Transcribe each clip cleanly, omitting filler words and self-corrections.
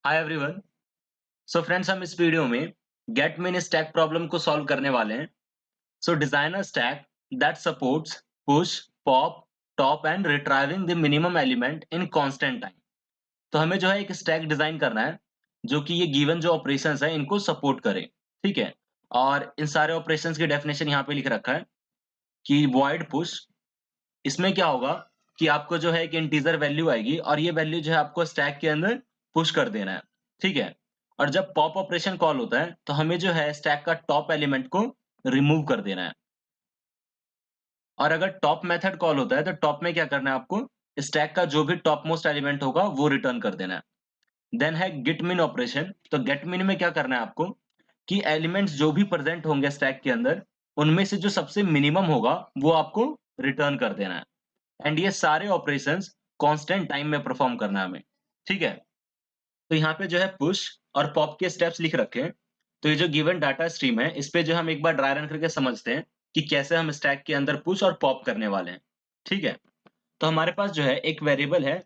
Hi everyone. So friends, हम इस video में गेट मिन स्टैक प्रॉब्लम को सॉल्व करने वाले हैं। So design a stack that supports push, pop, top and retrieving the minimum element in constant time. तो हमें जो है एक स्टैक डिजाइन करना है जो कि ये गिवन जो ऑपरेशंस है इनको सपोर्ट करे। ठीक है। और इन सारे ऑपरेशंस की डेफिनेशन यहाँ पे लिख रखा है कि वॉइड पुश, इसमें क्या होगा कि आपको जो है एक इंटीजर वैल्यू आएगी और ये वैल्यू जो है आपको स्टैक के अंदर पुश कर देना है। ठीक है। और जब पॉप ऑपरेशन कॉल होता है तो हमें जो है स्टैक का टॉप एलिमेंट को रिमूव कर देना है। और अगर टॉप मेथड कॉल होता है तो टॉप में क्या करना है आपको, स्टैक का जो भी टॉप मोस्ट एलिमेंट होगा वो रिटर्न कर देना है। देन है गेट मिन ऑपरेशन। तो गेट मिन में क्या करना है आपको कि एलिमेंट्स जो भी प्रेजेंट होंगे स्टैक के अंदर उनमें से जो सबसे मिनिमम होगा वो आपको रिटर्न कर देना है। एंड ये सारे ऑपरेशंस कांस्टेंट टाइम में परफॉर्म करना है हमें। ठीक है। तो यहाँ पे जो है पुश और पॉप के स्टेप्स लिख रखे हैं। तो ये जो गिवन डाटा स्ट्रीम है इस पे जो हम एक बार ड्राई रन करके समझते हैं कि कैसे हम स्टैक के अंदर पुश और पॉप करने वाले हैं। ठीक है। तो हमारे पास जो है एक वेरिएबल है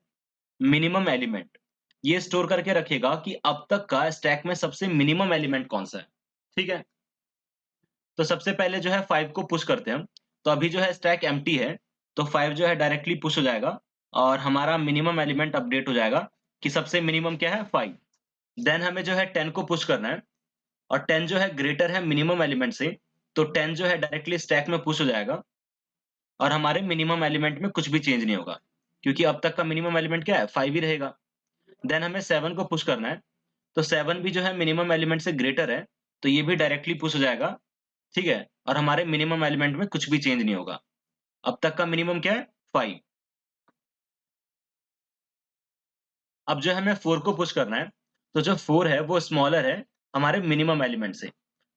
मिनिमम एलिमेंट। ये स्टोर करके रखेगा कि अब तक का स्टैक में सबसे मिनिमम एलिमेंट कौन सा है। ठीक है। तो सबसे पहले जो है 5 को पुश करते हैं हम। तो अभी जो है स्टैक एम्प्टी है, तो 5 जो है डायरेक्टली पुश हो जाएगा और हमारा मिनिमम एलिमेंट अपडेट हो जाएगा कि सबसे मिनिमम क्या है 5। देन हमें जो है 10 को पुश करना है और 10 जो है ग्रेटर है मिनिमम एलिमेंट से, तो 10 जो है डायरेक्टली स्टैक में पुश हो जाएगा और हमारे मिनिमम एलिमेंट में कुछ भी चेंज नहीं होगा क्योंकि अब तक का मिनिमम एलिमेंट क्या है 5 ही रहेगा। देन हमें 7 को पुश करना है। तो 7 भी जो है मिनिमम एलिमेंट से ग्रेटर है, तो ये भी डायरेक्टली पुश हो जाएगा। ठीक है। और हमारे मिनिमम एलिमेंट में कुछ भी चेंज नहीं होगा। अब तक का मिनिमम क्या है 5। अब जो है हमें 4 को पुश करना है। तो जो 4 है वो स्मॉलर है हमारे मिनिमम एलिमेंट से।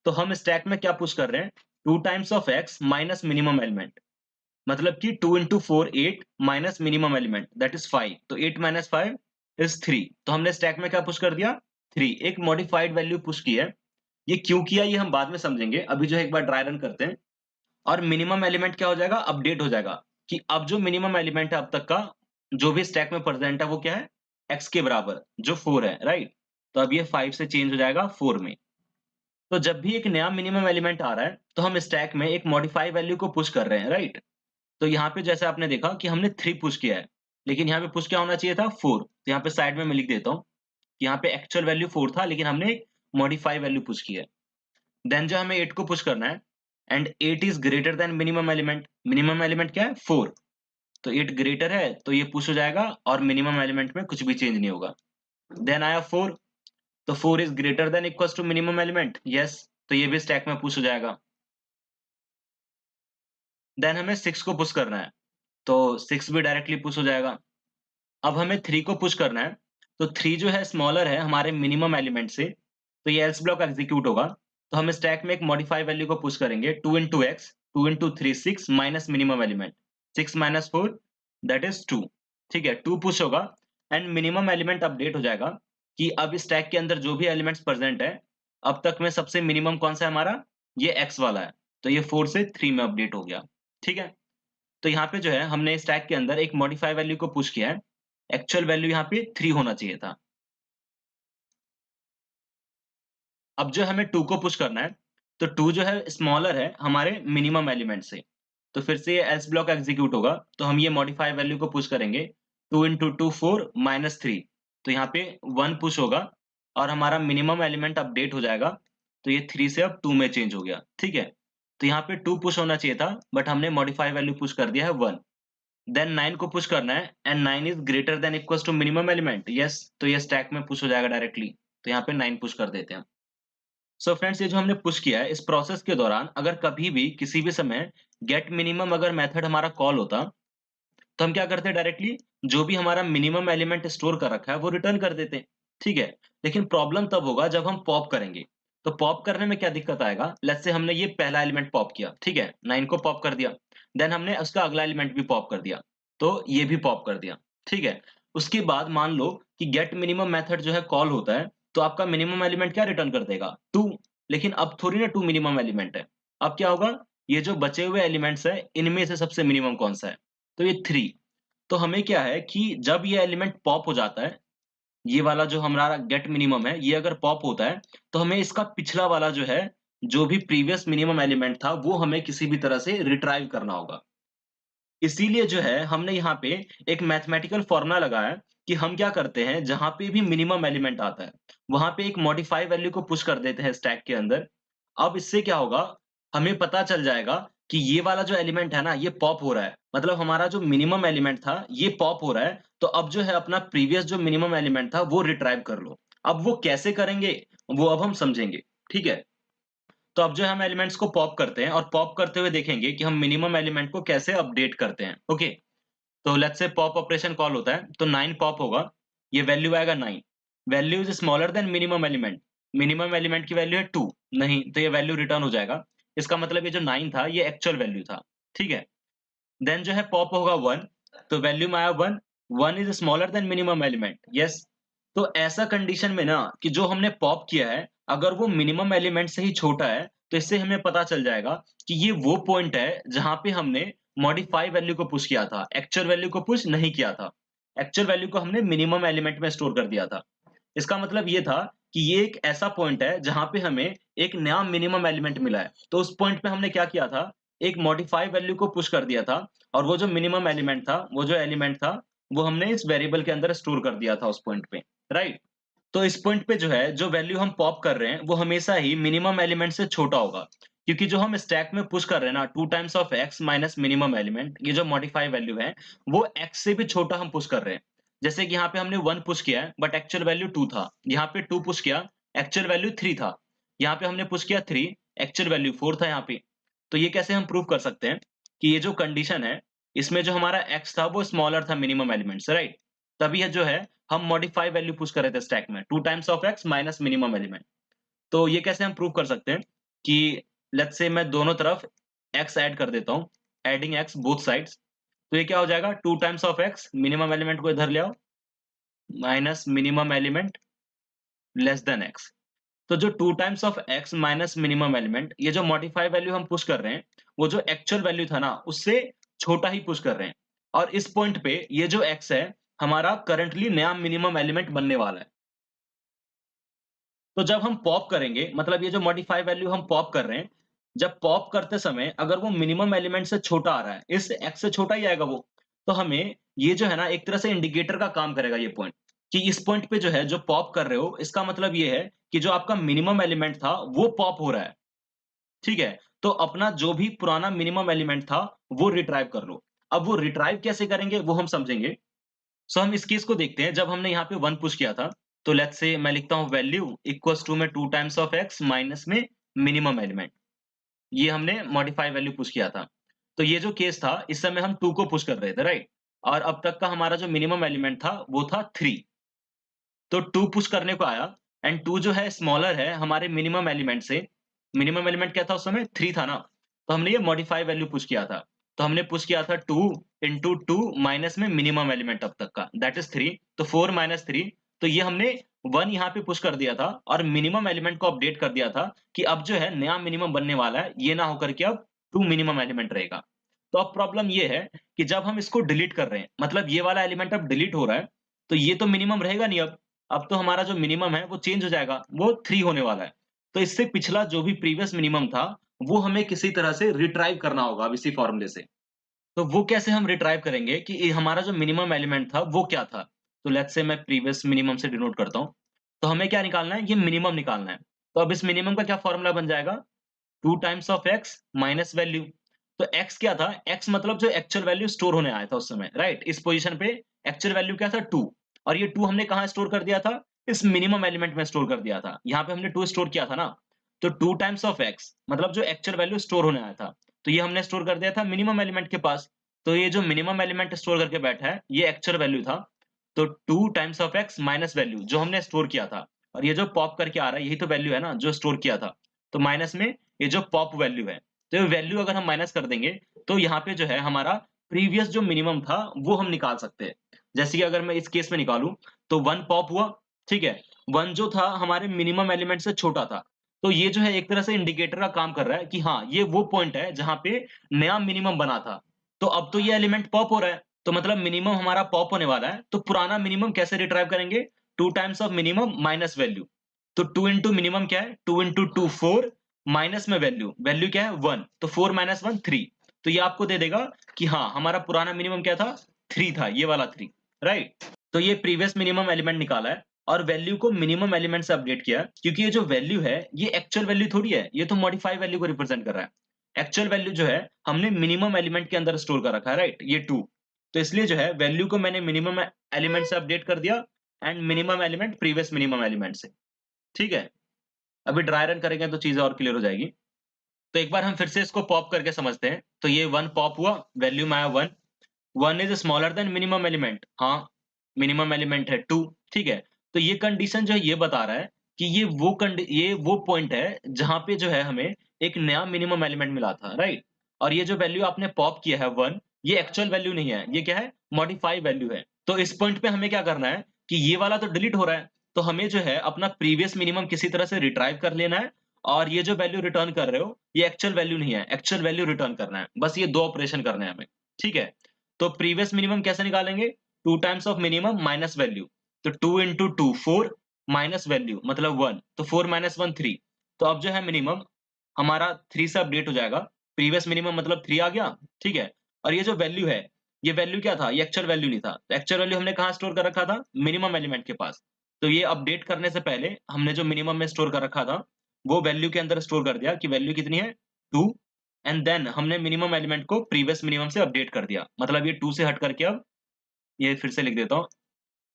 तो हम स्टैक में क्या पुश कर रहे हैं, 2 times of x minus minimum element. मतलब कि 2 into 4 8 minus minimum element that is 5। तो 8 माइनस 5 इज 3। तो हमने स्टैक में क्या पुश कर दिया 3, एक मॉडिफाइड वैल्यू पुश की है। ये क्यों किया ये हम बाद में समझेंगे, अभी जो है एक बार ड्राई रन करते हैं। और मिनिमम एलिमेंट क्या हो जाएगा, अपडेट हो जाएगा कि अब जो मिनिमम एलिमेंट है अब तक का जो भी स्टैक में प्रेजेंट है वो क्या है x के बराबर जो 4 है, राइट। तो अब ये 5 से चेंज हो जाएगा 4 में। तो जब भी एक नया मिनिमम एलिमेंट आ रहा है तो हम स्टैक में एक मॉडिफाई वैल्यू को पुश कर रहे हैं, राइट। तो यहाँ पे जैसे आपने देखा कि हमने 3 पुश किया है, लेकिन यहाँ पे पुश क्या होना चाहिए था 4। तो यहाँ पे साइड में मैं लिख देता हूँ कि यहाँ पे एक्चुअल वैल्यू 4 था लेकिन हमने मॉडिफाई वैल्यू पुश की है। देन जो हमें 8 को पुश करना है and 8 is greater then minimum element. Minimum element क्या है 4। तो 8 ग्रेटर है तो ये पुश हो जाएगा और मिनिमम एलिमेंट में कुछ भी चेंज नहीं होगा। देन आया 4। तो 4 is greater than equals to minimum element, yes. तो ये भी स्टैक में पुश हो जाएगा। देन हमें 6 को पुश करना है। तो 6 भी डायरेक्टली पुश हो जाएगा। अब हमें 3 को पुश करना है। तो 3 जो है स्मॉलर है हमारे मिनिमम एलिमेंट से, तो ये एल्स ब्लॉक एग्जीक्यूट होगा। तो हम स्टैक में एक मॉडिफाई वैल्यू को पुश करेंगे 2 into x, 2 into 3 6 minus minimum element 6 minus 4 that is 2। ठीक है, 2 पुश होगा एंड मिनिमम एलिमेंट अपडेट हो जाएगा कि अब स्टैक के अंदर जो भी एलिमेंट्स प्रेजेंट है अब तक में सबसे मिनिमम कौन सा है हमारा, ये x वाला है। तो ये 4 से 3 में अपडेट हो गया। ठीक है। तो यहाँ पे जो है हमने स्टैक के अंदर एक मॉडिफाई वैल्यू को पुश किया है। एक्चुअल वैल्यू यहाँ पे 3 होना चाहिए था। अब जो हमें 2 को पुश करना है, तो 2 जो है स्मॉलर है हमारे मिनिमम एलिमेंट से। तो फिर से ये एल्स ब्लॉक एग्जीक्यूट होगा। तो हम ये मॉडिफाई वैल्यू को पुश करेंगे 2 into 2 4 माइनस 3। तो यहाँ पे 1 पुश होगा और हमारा मिनिमम एलिमेंट अपडेट हो जाएगा। तो ये 3 से अब 2 में चेंज हो गया। ठीक है। तो यहाँ पे 2 पुश होना चाहिए था बट हमने मॉडिफाई वैल्यू पुश कर दिया है 1। देन 9 को पुश करना है and 9 is greater than equals to minimum element, yes. तो ये स्टैक में पुश हो जाएगा डायरेक्टली। तो यहाँ पे 9 पुश कर देते हैं। सो फ्रेंड्स, ये जो हमने पुश किया है इस प्रोसेस के दौरान अगर कभी भी किसी भी समय गेट मिनिमम अगर मेथड हमारा कॉल होता तो हम क्या करते डायरेक्टली जो भी हमारा मिनिमम एलिमेंट स्टोर कर रखा है वो रिटर्न कर देते। ठीक है। लेकिन प्रॉब्लम तब होगा जब हम पॉप करेंगे। तो पॉप करने में क्या दिक्कत आएगा, लेट्स से हमने ये पहला एलिमेंट पॉप किया, ठीक है, 9 को पॉप कर दिया। देन हमने उसका अगला एलिमेंट भी पॉप कर दिया, तो ये भी पॉप कर दिया। ठीक है। उसके बाद मान लो कि गेट मिनिमम मेथड जो है कॉल होता है, तो आपका मिनिमम एलिमेंट क्या रिटर्न कर देगा 2। लेकिन अब थोड़ी ना 2 मिनिमम एलिमेंट है। अब क्या होगा, ये जो बचे हुए एलिमेंट्स है इनमें से सबसे मिनिमम कौन सा है, तो ये 3। तो हमें क्या है कि जब ये एलिमेंट पॉप हो जाता है ये वाला जो हमारा गेट मिनिमम है, ये अगर पॉप होता है, तो हमें इसका पिछला वाला जो है, जो भी प्रीवियस मिनिमम एलिमेंट था, वो हमें किसी भी तरह से रिट्राइव करना होगा। इसीलिए जो है हमने यहाँ पे एक मैथमेटिकल फॉर्मूला लगाया कि हम क्या करते हैं, जहाँ पे भी मिनिमम एलिमेंट आता है, वहाँ पे एक मॉडिफाई वैल्यू को पुश कर देते हैं स्टैक के अंदर। अब इससे क्या होगा, हमें पता चल जाएगा कि ये वाला जो एलिमेंट है ना, ये पॉप हो रहा है। मतलब हमारा जो मिनिमम एलिमेंट था, ये पॉप हो रहा है, तो अब जो है अपना प्रीवियस जो मिनिमम एलिमेंट था, वो रिट्राइव कर लो। अब वो कैसे करेंगे, वो अब हम समझेंगे, ठीक है? तो अब जो है हम एलिमेंट्स को पॉप करते हैं और पॉप करते हुए देखेंगे कि हम मिनिमम एलिमेंट को कैसे अपडेट करते हैं, ओके? तो let's say pop operation call होता है, तो 9 पॉप होगा, ये वैल्यू आएगा 9। Value is smaller than minimum element, minimum element की वैल्यू है 2, नहीं, तो ये वैल्यू रिटर्न हो जाएगा। इसका मतलब ये जो 9 था, ये एक्चुअल वैल्यू था, ठीक है? देन जो है पॉप होगा 1, तो वैल्यू में आया 1, 1 is smaller than minimum element, yes. तो ऐसा कंडीशन में ना कि जो हमने पॉप किया है, अगर वो मिनिमम एलिमेंट से ही छोटा है, तो इससे हमें पता चल जाएगा कि ये वो पॉइंट है जहाँ पे हमने मॉडिफाई वैल्यू को पुश किया था, एक्चुअल वैल्यू को पुश नहीं किया था। एक्चुअल वैल्यू को हमने मिनिमम एलिमेंट में स्टोर कर दिया था। इसका मतलब ये था कि ये एक ऐसा पॉइंट है जहाँ पे हमें एक नया मिनिमम एलिमेंट मिला है। तो उस पॉइंट पे हमने क्या किया था, एक मॉडिफाई वैल्यू को पुश कर दिया था और वो जो मिनिमम एलिमेंट था, वो जो एलिमेंट था, वो हमने इस वेरिएबल के अंदर स्टोर कर दिया था उस पॉइंट पे, राइट? तो इस पॉइंट पे जो है, जो वैल्यू हम पॉप कर रहे हैं, वो हमेशा ही मिनिमम एलिमेंट से छोटा होगा। क्योंकि जो हम स्टैक में पुश कर रहे हैं ना, 2 times of x minus minimum element, ये जो मॉडिफाई वैल्यू है, वो x से भी छोटा हम पुश कर रहे हैं। जैसे कि यहाँ पे हमने 1 पुश किया है, बट एक्चुअल वैल्यू 2 था। यहाँ पे 2 पुश किया, एक्चुअल वैल्यू 3 था। यहाँ पे हमने पुश किया 3, एक्चुअल वैल्यू 4 था यहाँ पे। तो ये कैसे हम प्रूव कर सकते हैं कि ये जो कंडीशन है, इसमें जो हमारा x था, वो स्मॉलर था मिनिमम एलिमेंट से, राइट? तभी ये जो है हम मॉडिफाई वैल्यू पुश कर रहे थे स्टैक में, 2 times of x minus minimum element. तो ये कैसे हम प्रूव कर सकते हैं कि लेट्स से मैं दोनों तरफ x ऐड कर देता हूँ, एडिंग x बोथ साइड्स। तो ये क्या हो जाएगा, 2 times of x, minimum element को इधर ले आओ, minus minimum element less than x। तो जो 2 times of x minus minimum element, ये जो मॉडिफाई वैल्यू हम पुश कर रहे हैं, वो जो एक्चुअल वैल्यू था ना, उससे छोटा ही पुश कर रहे हैं। और इस पॉइंट पे ये जो x है, हमारा करंटली नया मिनिमम एलिमेंट बनने वाला है। तो जब हम पॉप करेंगे, मतलब ये जो मॉडिफाई वैल्यू हम पॉप कर रहे हैं, जब पॉप करते समय अगर वो मिनिमम एलिमेंट से छोटा आ रहा है, इस x से छोटा ही आएगा वो, तो हमें ये जो है ना, एक तरह से इंडिकेटर का काम करेगा ये पॉइंट, कि इस पॉइंट पे जो है, जो पॉप कर रहे हो, इसका मतलब ये है कि जो आपका मिनिमम एलिमेंट था, वो पॉप हो रहा है, ठीक है? तो अपना जो भी पुराना मिनिमम एलिमेंट था, वो रिट्राइव कर लो। अब वो रिट्राइव कैसे करेंगे, वो हम समझेंगे। सो हम इस केस को देखते हैं, जब हमने यहाँ पे 1 पुश किया था, तो लेट्स से मैं लिखता हूँ वैल्यू इक्वल्स टू में 2 टाइम्स ऑफ x माइनस में मिनिमम एलिमेंट। ये हमने मॉडिफाई वैल्यू पुश किया था। तो ये जो केस था, इस समय हम 2 को पुश कर रहे थे, राइट? और अब तक का हमारा जो मिनिमम एलिमेंट था, वो था 3। तो 2 पुश करने को आया एंड 2 जो है स्मॉलर है हमारे मिनिमम एलिमेंट से। मिनिमम एलिमेंट क्या था उस समय? 3 था ना? तो हमने ये मॉडिफाई वैल्यू पुश किया था। तो हमने पुश किया था 2 इंटू 2 माइनस में मिनिमम एलिमेंट अब तक का, दैट इज 3। तो 4 माइनस 3, तो ये हमने 1 यहाँ पे पुश कर दिया था और मिनिमम एलिमेंट को अपडेट कर दिया था कि अब जो है नया मिनिमम बनने वाला है, ये ना होकर के अब 2 मिनिमम एलिमेंट रहेगा। तो अब प्रॉब्लम ये है कि जब हम इसको डिलीट कर रहे हैं, मतलब ये वाला एलिमेंट अब डिलीट हो रहा है, तो ये तो मिनिमम रहेगा नहीं अब। अब तो हमारा जो मिनिमम है वो चेंज हो जाएगा, वो 3 होने वाला है। तो इससे पिछला जो भी प्रीवियस मिनिमम था, वो हमें किसी तरह से रिट्राइव करना होगा अब इसी फॉर्मूले से। तो वो कैसे हम रिट्राइव करेंगे कि ये हमारा जो मिनिमम एलिमेंट था वो क्या था? तो लेट्स से मैं प्रीवियस मिनिमम से डिनोट करता हूँ। तो हमें क्या निकालना है? ये मिनिमम निकालना है। तो अब इस मिनिमम का क्या फॉर्मूला बन जाएगा? 2 times of x minus value. तो x क्या था? x मतलब जो एक्चुअल वैल्यू स्टोर होने आया था उस समय, राइट? इस पोजीशन पे एक्चुअल वैल्यू क्या था? 2। और ये 2 हमने कहाँ स्टोर कर दिया था? इस मिनिमम एलिमेंट में स्टोर कर दिया था। यहाँ पे हमने 2 स्टोर किया था ना? तो 2 टाइम्स ऑफ x मतलब जो एक्चुअल वैल्यू स्टोर होने आया था, तो ये हमने स्टोर कर दिया था मिनिमम एलिमेंट के पास। तो ये जो मिनिमम एलिमेंट स्टोर करके बैठा है, ये एक्चुअल वैल्यू था। तो 2 times of x minus value जो हमने स्टोर किया था, और ये जो पॉप करके आ रहा है, यही तो वैल्यू है ना जो स्टोर किया था। तो माइनस में ये जो पॉप वैल्यू है, तो ये वैल्यू अगर हम माइनस कर देंगे, तो यहाँ पे जो है हमारा प्रीवियस जो मिनिमम था, वो हम निकाल सकते हैं। जैसे कि अगर मैं इस केस में निकालूं, तो 1 पॉप हुआ, ठीक है? 1 जो था हमारे मिनिमम एलिमेंट से छोटा था। तो ये जो है एक तरह से इंडिकेटर का काम कर रहा है कि हाँ, ये वो पॉइंट है जहाँ पे नया मिनिमम बना था। तो अब तो ये एलिमेंट पॉप हो रहा है, तो मतलब मिनिमम हमारा पॉप होने वाला है। तो पुराना मिनिमम कैसे रिट्राइव करेंगे? 2 times of minimum minus value. तो 2 इंटू मिनिमम क्या है, 2 इंटू 2 4, माइनस में वैल्यू, वैल्यू क्या है 1, तो 4 माइनस 1 3। तो ये आपको दे देगा कि हाँ हमारा पुराना मिनिमम क्या था, 3 था, ये वाला 3, राइट। तो ये प्रीवियस मिनिमम एलिमेंट निकाला है और वैल्यू को मिनिमम एलिमेंट से अपडेट किया, क्योंकि ये जो वैल्यू है ये एक्चुअल वैल्यू थोड़ी है, ये तो मॉडिफाई वैल्यू को रिप्रेजेंट कर रहा है। एक्चुअल वैल्यू जो है हमने मिनिमम एलिमेंट के अंदर स्टोर कर रखा है, राइट, ये 2। तो इसलिए जो है वैल्यू को मैंने मिनिमम एलिमेंट से अपडेट कर दिया and minimum element previous minimum element से, ठीक है। अभी ड्राई रन करेंगे तो चीजें और क्लियर हो जाएगी। तो एक बार हम फिर से इसको पॉप करके समझते हैं। तो ये 1 पॉप हुआ, वैल्यू में आया 1, 1 is smaller than minimum element, हाँ मिनिमम एलिमेंट है 2, ठीक है। तो ये कंडीशन जो है ये बता रहा है कि ये वो पॉइंट है जहां पे जो है हमें एक नया मिनिमम एलिमेंट मिला था, राइट। और ये जो वैल्यू आपने पॉप किया है 1, ये एक्चुअल वैल्यू नहीं है, ये क्या है, मॉडिफाई वैल्यू है। तो इस पॉइंट पे हमें क्या करना है कि ये वाला तो डिलीट हो रहा है, तो हमें जो है अपना प्रीवियस मिनिमम किसी तरह से रिट्राइव कर लेना है, और ये जो वैल्यू रिटर्न कर रहे हो ये एक्चुअल वैल्यू नहीं है, एक्चुअल वैल्यू रिटर्न करना है। बस ये दो ऑपरेशन करने हैं हमें, ठीक है। तो प्रीवियस मिनिमम कैसे निकालेंगे, 2 times of minimum minus value. तो 2 इंटू 2 4, माइनस वैल्यू मतलब 1, तो 4 माइनस 1 3। तो अब जो है मिनिमम हमारा 3 से अपडेट हो जाएगा, प्रीवियस मिनिमम मतलब 3 आ गया, ठीक है। और ये जो वैल्यू है, ये वैल्यू क्या था, ये एक्चुअल वैल्यू नहीं था। तो एक्चुअल वैल्यू हमने कहाँ स्टोर कर रखा था, मिनिमम एलिमेंट के पास। तो ये अपडेट करने से पहले हमने जो मिनिमम में स्टोर कर रखा था वो वैल्यू के अंदर स्टोर कर दिया कि वैल्यू कितनी है 2, एंड देन हमने मिनिमम एलिमेंट को प्रीवियस मिनिमम से अपडेट कर दिया। मतलब ये 2 से हट करके, अब ये फिर से लिख देता हूँ,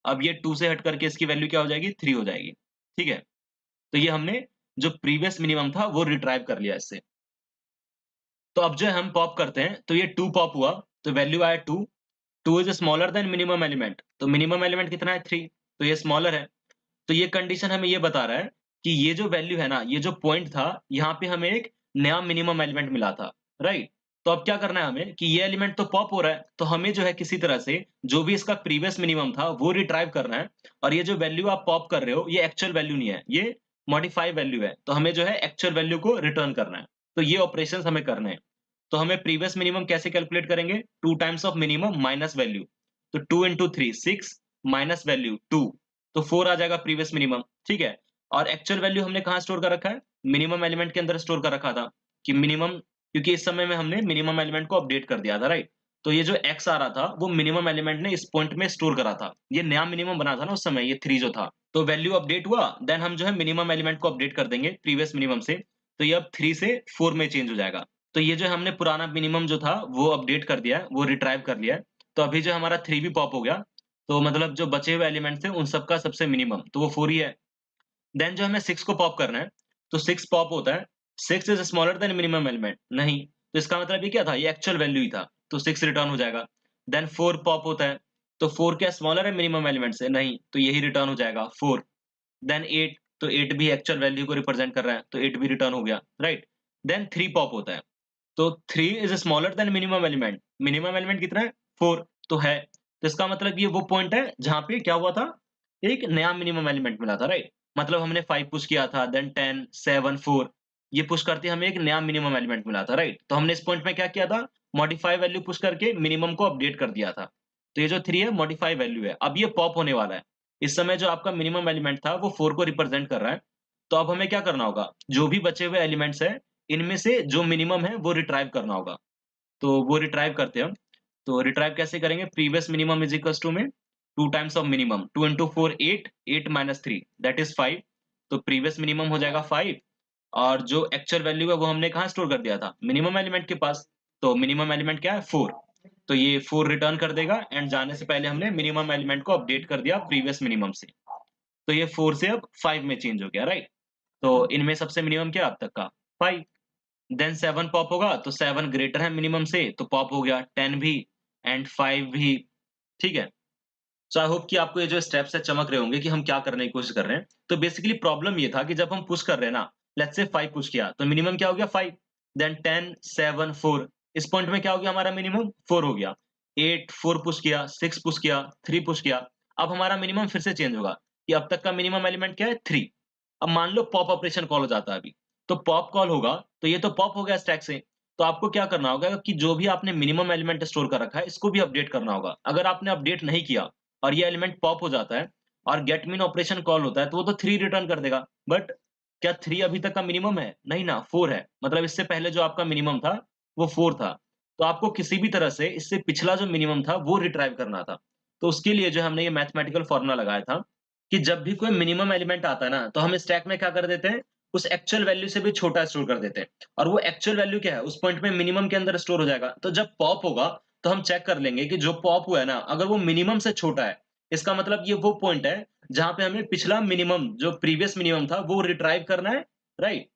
अब ये 2 से हट करके इसकी वैल्यू क्या हो जाएगी, 3 हो जाएगी, ठीक है। तो ये हमने जो प्रीवियस मिनिमम था वो रिट्राइव कर लिया इससे। तो अब जो है हम पॉप करते हैं, तो ये 2 पॉप हुआ, तो वैल्यू आया 2, 2 is smaller than minimum element. तो मिनिमम एलिमेंट कितना है 3, तो ये स्मॉलर है। तो ये कंडीशन हमें ये बता रहा है कि ये जो वैल्यू है ना, ये जो पॉइंट था, यहाँ पे हमें एक नया मिनिमम एलिमेंट मिला था, राइट। तो अब क्या करना है हमें कि ये एलिमेंट तो पॉप हो रहा है, तो हमें जो है किसी तरह से जो भी इसका प्रीवियस मिनिमम था वो रिट्राइव करना है। और ये जो वैल्यू आप पॉप कर रहे हो ये एक्चुअल वैल्यू नहीं है, ये मॉडिफाई वैल्यू है। तो हमें जो है एक्चुअल वैल्यू को रिटर्न करना है। तो ये ऑपरेशन हमें करने हैं। तो हमें प्रीवियस मिनिमम कैसे कैलकुलेट करेंगे, 2 times of minimum minus value. तो 2 इंटू 3 6, माइनस वैल्यू 2, तो 4 आ जाएगा प्रीवियस मिनिमम, ठीक है। और एक्चुअल वैल्यू हमने कहाँ स्टोर कर रखा है, मिनिमम एलिमेंट के अंदर स्टोर कर रखा था कि मिनिमम, क्योंकि इस समय में हमने मिनिमम एलिमेंट को अपडेट कर दिया था, राइट। तो ये जो x आ रहा था वो मिनिमम एलिमेंट ने इस पॉइंट में स्टोर करा था, ये नया मिनिमम बना था ना उस समय, ये 3 जो था। तो वैल्यू अपडेट हुआ, देन हम जो है मिनिमम एलिमेंट को अपडेट कर देंगे प्रीवियस मिनिमम से। तो ये अब 3 से 4 में चेंज हो जाएगा। तो ये जो हमने पुराना मिनिमम जो था वो अपडेट कर दिया है, वो रिट्राइव कर लिया है। तो अभी जो हमारा 3 भी पॉप हो गया, तो मतलब जो बचे हुए एलिमेंट्स थे उन सबका सबसे मिनिमम तो वो 4 ही है। देन जो हमें 6 को पॉप करना है, तो 6 पॉप होता है, 6 is smaller than minimum element, नहीं, तो इसका मतलब ये क्या था, ये एक्चुअल वैल्यू ही था, तो 6 रिटर्न हो जाएगा। देन 4 पॉप होता है, तो 4 क्या स्मॉलर है मिनिमम एलिमेंट से, नहीं, तो यही रिटर्न हो जाएगा 4। देन 8, तो 8 भी एक्चुअल वैल्यू को रिप्रेजेंट कर रहा है, तो 8 भी रिटर्न हो गया, राइट। देन 3 पॉप होता है, तो 3 is smaller than minimum element, minimum element कितना है 4, तो है। तो इसका मतलब ये वो पॉइंट है जहाँ पे क्या हुआ था, एक नया मिनिमम एलिमेंट मिला था, राइट। मतलब हमने 5 पुश किया था, देन 10 7 4, ये पुश करते हमें एक नया मिनिमम एलिमेंट मिला था, राइट। तो हमने इस पॉइंट में क्या किया था, मॉडिफाई वैल्यू पुश करके मिनिमम को अपडेट कर दिया था। तो ये जो 3 है मॉडिफाई वैल्यू है, अब ये पॉप होने वाला है। इस समय जो आपका मिनिमम एलिमेंट था वो 4 को रिप्रेजेंट कर रहा है। तो अब हमें क्या करना होगा, जो भी बचे हुए एलिमेंट्स है इनमें से जो मिनिमम है वो रिट्राइव करना होगा। तो वो रिट्राइव करते हैं हम। तो रिट्राइव कैसे करेंगे, previous minimum is equals to में 2 times of minimum, 2 into 4 8, 8 minus 3 that is 5। तो प्रीवियस मिनिमम हो जाएगा 5, और जो एक्चुअल वैल्यू है वो हमने कहाँ स्टोर कर दिया था, मिनिमम एलिमेंट के पास। तो मिनिमम एलिमेंट क्या है 4, तो ये 4 रिटर्न कर देगा, एंड जाने से पहले हमने मिनिमम एलिमेंट को अपडेट कर दिया प्रीवियस मिनिमम से। तो ये 4 से अब 5 में चेंज हो गया, राइट। तो इनमें सबसे मिनिमम क्या है अब तक का, 5। देन 7 पॉप होगा, तो 7 ग्रेटर है मिनिमम से, तो पॉप हो गया 10 भी एंड 5 भी, ठीक है। सो आई होप कि आपको ये जो स्टेप्स है चमक रहे होंगे कि हम क्या करने की कोशिश कर रहे हैं। तो बेसिकली प्रॉब्लम ये था कि जब हम पुश कर रहे हैं ना, लेट्स से 5 पुश किया, तो मिनिमम क्या हो गया 5, देन 10 7 4, इस पॉइंट में क्या हो गया हमारा मिनिमम 4 हो गया। 8 4 पुश किया, 6 पुश किया, 3 पुश किया, अब हमारा मिनिमम फिर से चेंज होगा कि अब तक का मिनिमम एलिमेंट क्या है 3। अब मान लो पॉप ऑपरेशन कॉल हो जाता है अभी, तो पॉप कॉल होगा, तो ये तो पॉप हो गया स्टैक से। तो आपको क्या करना होगा कि जो भी आपने मिनिमम एलिमेंट स्टोर कर रखा है इसको भी अपडेट करना होगा। अगर आपने अपडेट नहीं किया और ये एलिमेंट पॉप हो जाता है, और गेट मीन ऑपरेशन कॉल होता है तो वो तो 3 रिटर्न कर देगा। बट क्या 3 अभी तक का मिनिमम है? नहीं ना, 4 है। मतलब इससे पहले जो आपका मिनिमम था वो 4 था। तो आपको किसी भी तरह से इससे पिछला जो मिनिमम था वो रिट्राइव करना था। तो उसके लिए जो हमने ये मैथमेटिकल फॉर्मूला लगाया था कि जब भी कोई मिनिमम एलिमेंट आता है ना, तो हम स्टैक में क्या कर देते हैं, उस एक्चुअल वैल्यू से भी छोटा स्टोर कर देते हैं। और वो एक्चुअल वैल्यू क्या है, उस पॉइंट में मिनिमम के अंदर स्टोर हो जाएगा। तो जब पॉप होगा तो हम चेक कर लेंगे कि जो पॉप हुआ है ना, अगर वो मिनिमम से छोटा है, इसका मतलब ये वो पॉइंट है जहाँ पे हमें पिछला मिनिमम जो प्रीवियस मिनिमम था वो रिट्राइव करना है, राइट?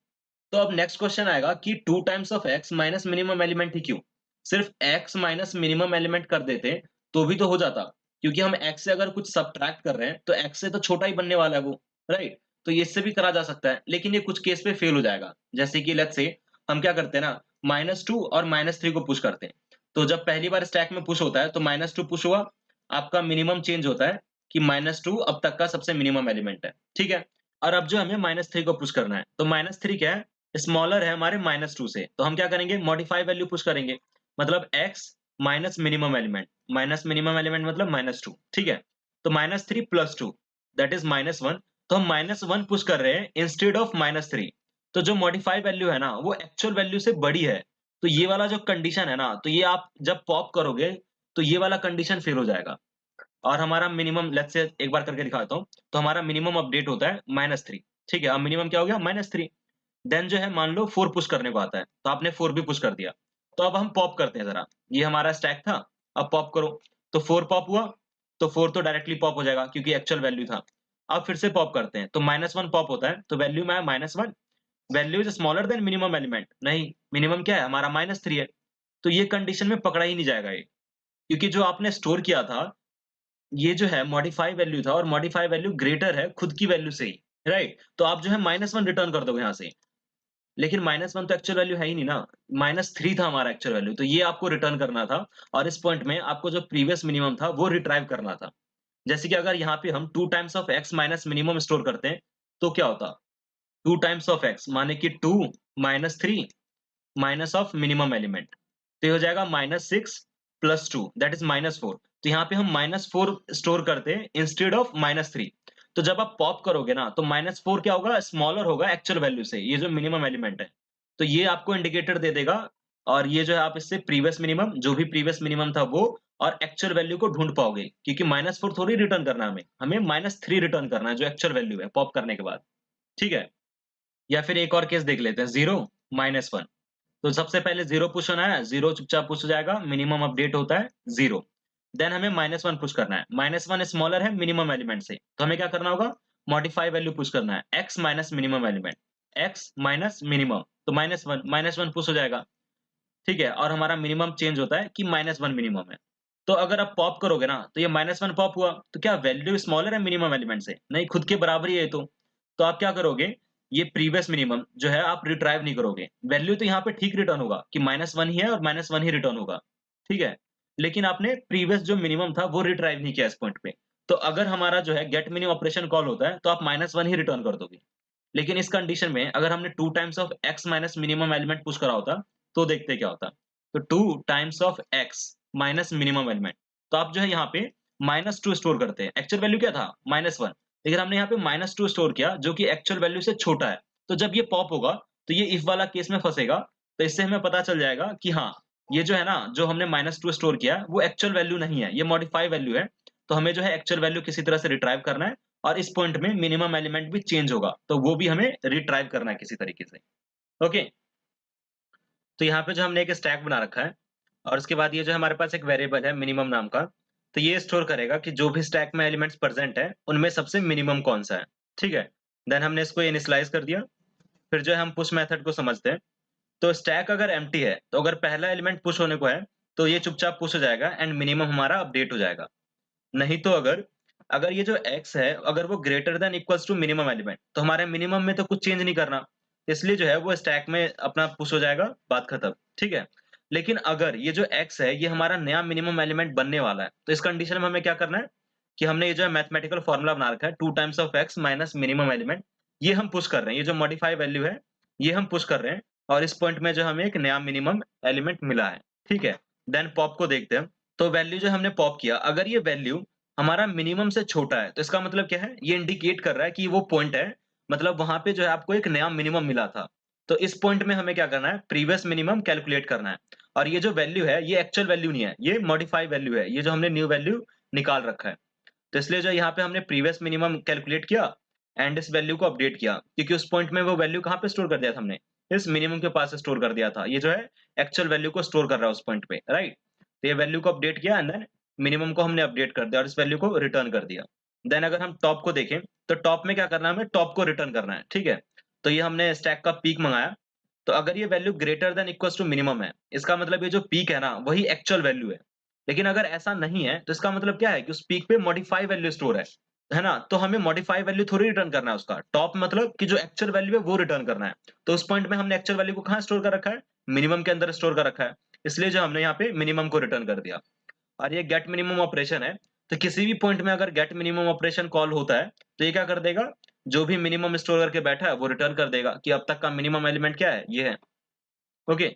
तो अब नेक्स्ट क्वेश्चन आएगा कि 2 times of x minus minimum element ही क्यों? सिर्फ x माइनस मिनिमम एलिमेंट कर देते तो भी तो हो जाता, क्योंकि हम x से अगर कुछ सब्ट्रैक्ट कर रहे हैं तो x से तो छोटा ही बनने वाला है वो, राइट? तो ये इससे भी करा जा सकता है, लेकिन ये कुछ केस पे फेल हो जाएगा। जैसे कि लेट्स से हम क्या करते हैं ना, -2 और -3 को पुश करते हैं। तो जब पहली बार स्टैक में पुश होता है तो -2 पुश हुआ, आपका मिनिमम चेंज होता है कि -2 अब तक का सबसे मिनिमम एलिमेंट है, ठीक है? और अब जो हमें -3 को पुश करना है, तो -3 क्या है? स्मॉलर है हमारे -2 से, तो हम क्या करेंगे, मॉडिफाई वैल्यू पुश करेंगे। मतलब x माइनस मिनिमम एलिमेंट मतलब -2, ठीक है? तो -3 प्लस 2 दैट इज -1। तो हम -1 पुश कर रहे हैं इंस्टेड ऑफ -3। तो जो मॉडिफाई वैल्यू है ना, वो एक्चुअल वैल्यू से बड़ी है। तो ये वाला जो कंडीशन है ना, तो ये आप जब पॉप करोगे तो ये वाला कंडीशन फेल हो जाएगा। और हमारा मिनिमम लेट्स से एक बार करके दिखाता हूँ। तो हमारा मिनिमम अपडेट होता है -3, ठीक है? अब मिनिमम क्या हो गया, -3। देन जो है मान लो 4 पुश करने को आता है, तो आपने 4 भी पुश कर दिया। तो अब हम पॉप करते हैं ज़रा, ये हमारा स्टैक था, अब पॉप करो। तो 4 पॉप हुआ, तो 4 तो डायरेक्टली पॉप हो जाएगा क्योंकि एक्चुअल वैल्यू था। अब फिर से पॉप करते हैं, तो -1 पॉप होता है, तो वैल्यू में आया -1, value is smaller than minimum element, नहीं, मिनिमम क्या है हमारा -3 है। तो ये कंडीशन में पकड़ा ही नहीं जाएगा ये, क्योंकि जो आपने स्टोर किया था, ये जो है मॉडिफाई वैल्यू था और मॉडिफाई वैल्यू ग्रेटर है खुद की वैल्यू से ही, राइट? तो आप जो है -1 रिटर्न कर दोगे यहाँ से। लेकिन -1 तो एक्चुअल वैल्यू है ही नहीं ना, -3 था हमारा एक्चुअल वैल्यू, तो ये आपको रिटर्न करना था। और इस पॉइंट में आपको जो प्रीवियस मिनिमम था वो रिट्राइव करना था। जैसे कि अगर यहाँ पे हम 2 times of x minus minimum store करते हैं, तो क्या होता? 2 टाइम्स ऑफ x माने कि 2 -3 माइनस ऑफ मिनिमम एलिमेंट, तो ये हो जाएगा -6 प्लस 2 दैट इज -4। तो यहाँ पे हम -4 स्टोर करते हैं इंस्टेड ऑफ -3। तो जब आप पॉप करोगे ना, तो -4 क्या होगा, स्मॉलर होगा एक्चुअल वैल्यू से, ये जो मिनिमम एलिमेंट है। तो ये आपको इंडिकेटर दे देगा। और ये जो है आप इससे प्रीवियस मिनिमम, जो भी प्रीवियस मिनिमम था वो, और एक्चुअल वैल्यू को ढूंढ पाओगे, क्योंकि -4 थोड़ी रिटर्न करना है हमें, -3 रिटर्न करना है जो एक्चुअल वैल्यू है पॉप करने के बाद, ठीक है? या फिर एक और केस देख लेते हैं, 0 -1। तो सबसे पहले 0 पुश होना है, 0 चुपचाप पुश हो जाएगा, मिनिमम अपडेट होता है 0। देन हमें -1 पुश करना है, -1 स्मॉलर है मिनिमम एलिमेंट से, तो हमें क्या करना होगा, मॉडिफाई वैल्यू पुश करना है, x minus minimum element, x minus minimum, तो -1 पुश हो जाएगा, ठीक है? और हमारा मिनिमम चेंज होता है कि -1 मिनिमम है। तो अगर आप पॉप करोगे ना, तो ये -1 पॉप हुआ, तो क्या वैल्यू स्मॉलर है मिनिमम एलिमेंट से? नहीं, खुद के बराबर ही है ये तो। तो आप क्या करोगे, ये प्रीवियस मिनिमम जो है आप रिट्राइव नहीं करोगे। वैल्यू तो यहाँ पे ठीक रिटर्न होगा कि -1 ही है और -1 ही रिटर्न होगा, ठीक है? लेकिन आपने प्रीवियस जो मिनिमम था वो रिट्राइव नहीं किया इस पॉइंट पे। तो अगर हमारा जो है गेट मिनिमम ऑपरेशन कॉल होता है, तो आप -1 ही रिटर्न कर दोगे। लेकिन इस कंडीशन में अगर हमने 2 times of x minus minimum element push करा होता, तो देखते क्या होता। तो 2 times of x minus minimum element, तो आप जो है यहाँ पे -2 स्टोर करते हैं। एक्चुअल वैल्यू क्या था, -1, लेकिन हमने यहाँ पे -2 स्टोर किया जो कि एक्चुअल वैल्यू से छोटा है। तो जब ये पॉप होगा तो ये इफ वाला केस में फंसेगा। तो इससे हमें पता चल जाएगा कि हाँ, ये जो है ना, जो हमने -2 स्टोर किया है वो एक्चुअल वैल्यू नहीं है, ये मॉडिफाई वैल्यू है। तो हमें जो है एक्चुअल वैल्यू किसी तरह से रिट्राइव करना है, और इस पॉइंट में मिनिमम एलिमेंट भी चेंज होगा, तो वो भी हमें रिट्राइव करना है किसी तरीके से। ओके, तो यहाँ पे जो हमने एक स्टैक बना रखा है, और उसके बाद ये जो हमारे पास एक वेरिएबल है मिनिमम नाम का, तो ये स्टोर करेगा कि जो भी स्टैक में एलिमेंट्स प्रेजेंट है उनमें सबसे मिनिमम कौन सा है, ठीक है? देन हमने इसको इनिशियलाइज कर दिया। फिर जो है हम पुश मेथड को समझते हैं। तो स्टैक अगर एम्प्टी है, तो अगर पहला एलिमेंट पुश होने को है, तो ये चुपचाप पुश हो जाएगा एंड मिनिमम हमारा अपडेट हो जाएगा। नहीं तो अगर अगर ये जो x है, अगर वो greater than equals to minimum element, तो हमारे मिनिमम में तो कुछ चेंज नहीं करना, इसलिए जो है वो स्टैक में अपना पुश हो जाएगा, बात खत्म, ठीक है? लेकिन अगर ये जो x है ये हमारा नया मिनिमम एलिमेंट बनने वाला है, तो इस कंडीशन में हमें क्या करना है कि हमने ये जो है मैथमेटिकल फॉर्मूला बना रखा है 2 times of x minus minimum element, ये हम पुश कर रहे हैं, ये जो मॉडिफाई वैल्यू है ये हम पुश कर रहे हैं, और इस पॉइंट में जो हमें एक नया मिनिमम एलिमेंट मिला है, ठीक है? देन पॉप को देखते हैं। तो वैल्यू जो हमने पॉप किया, अगर ये वैल्यू हमारा मिनिमम से छोटा है, तो इसका मतलब क्या है? ये इंडिकेट कर रहा है कि वो पॉइंट है, मतलब वहाँ पे जो है आपको एक नया मिनिमम मिला था। तो इस पॉइंट में हमें क्या करना है? प्रीवियस मिनिमम कैलकुलेट करना है। और ये जो वैल्यू है, ये एक्चुअल वैल्यू नहीं है, ये मॉडिफाई वैल्यू है, ये जो हमने न्यू वैल्यू निकाल रखा है। तो इसलिए जो यहाँ पे हमने प्रीवियस मिनिमम कैलकुलेट किया एंड इस वैल्यू को अपडेट किया, क्योंकि उस पॉइंट में वो वैल्यू कहाँ पे स्टोर कर दिया था हमने? इस मिनिमम के पास स्टोर कर दिया था। ये जो है एक्चुअल वैल्यू को स्टोर कर रहा है उस पॉइंट पे, राइट? तो ये वैल्यू को अपडेट किया एंड देन मिनिमम को हमने अपडेट कर दिया और इस वैल्यू को रिटर्न कर दिया। देन अगर हम टॉप को देखें, तो टॉप में क्या करना है हमें? टॉप को रिटर्न करना है, ठीक है? तो ये हमने स्टैक का पीक मँगाया, तो अगर ये value greater than equals to minimum है, इसका मतलब ये जो पीक है ना, वही एक्चुअल वैल्यू है। लेकिन अगर ऐसा नहीं है, तो इसका मतलब क्या है कि उस पीक पे मॉडिफाई वैल्यू स्टोर है ना? तो हमें मॉडिफाई वैल्यू थोड़ी रिटर्न करना है उसका। टॉप मतलब कि जो एक्चुअल वैल्यू है वो रिटर्न करना है। तो उस पॉइंट में हमने एक्चुअल वैल्यू को कहाँ स्टोर कर रखा है? मिनिमम के अंदर स्टोर कर रखा है। इसलिए जो हमने यहाँ पे मिनिमम को रिटर्न कर दिया। और ये गेट मिनिमम ऑपरेशन है, तो किसी भी पॉइंट में अगर गेट मिनिमम ऑपरेशन कॉल होता है, तो ये क्या कर देगा? जो भी मिनिमम स्टोर करके बैठा है, वो रिटर्न कर देगा कि अब तक का मिनिमम एलिमेंट क्या है? ये है। ओके?